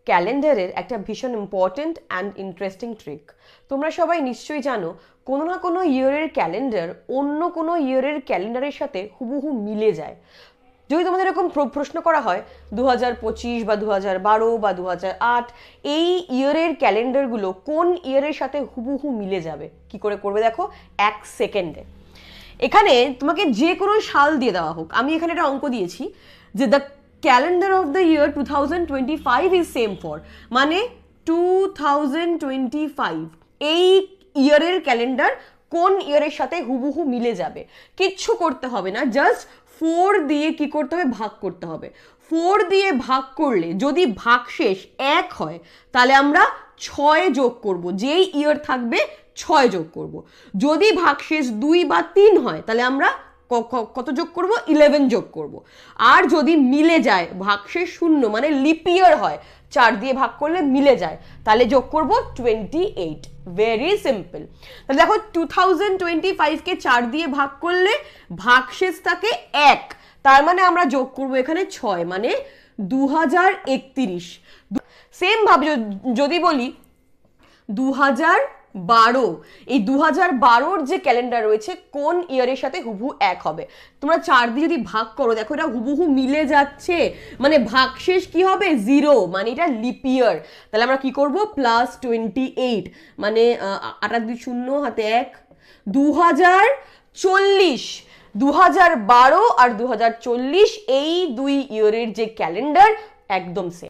ক্যালেন্ডারের একটা ভীষণ ইম্পর্টেন্ট অ্যান্ড ইন্টারেস্টিং ট্রিক। তোমরা সবাই নিশ্চয়ই জানো কোনো না কোনো ইয়ারের ক্যালেন্ডার অন্য কোনো ইয়ারের ক্যালেন্ডারের সাথে হুবহু মিলে যায়। যদি তোমাদের এরকম প্রশ্ন করা হয় 2025 বা 2012 বা 2008 এই ইয়ারের ক্যালেন্ডারগুলো কোন ইয়ারের সাথে হুবহু মিলে যাবে, কি করে করবে দেখো 1 সেকেন্ডে। এখানে তোমাকে যে কোনো সাল দিয়ে দেওয়া হোক, আমি এখানে একটা অঙ্ক দিয়েছি যে the calendar of the year 2025 is same for, মানে 2025 এই ইয়ারের ক্যালেন্ডার কোন ইয়ারের সাথে হুবহু মিলে যাবে। কিচ্ছু করতে হবে না, জাস্ট 4 দিয়ে কি করতে হবে, ভাগ করতে হবে। 4 দিয়ে ভাগ করলে যদি ভাগশেষ 1 হয় তাহলে আমরা 6 যোগ করব, যেই ইয়ার থাকবে 6 যোগ করব। যদি ভাগশেষ 2 বা 3 হয় তাহলে আমরা কত যোগ করব, 11 যোগ করব। আর যদি মিলে যায় ভাগশেষ 0 মানে লিপ ইয়ার হয়, 4 দিয়ে ভাগ করলে মিলে যায়, তাহলে যোগ করব 28। Very simple. তাহলে দেখো 2025 কে 4 দিয়ে ভাগ করলে ভাগশেষ থাকে 1, তার মানে আমরা যোগ করব এখানে 6, মানে 2031। সেম ভাবে যদি বলি 2012, এই 2012-র যে ক্যালেন্ডার রয়েছে কোন ইয়ারের সাথে হুবহু 1 হবে, তোমরা 4 দিয়ে যদি ভাগ করো দেখো এটা হুবহু মিলে যাচ্ছে, মানে ভাগশেষ কি হবে 0, মানে এটা লিপ ইয়ার। তাহলে আমরা কি করব +28, মানে 8 2 0 হাতে 1, 2040। 2012 আর 2040 এই দুই ইয়ারের যে ক্যালেন্ডার একদম সেম।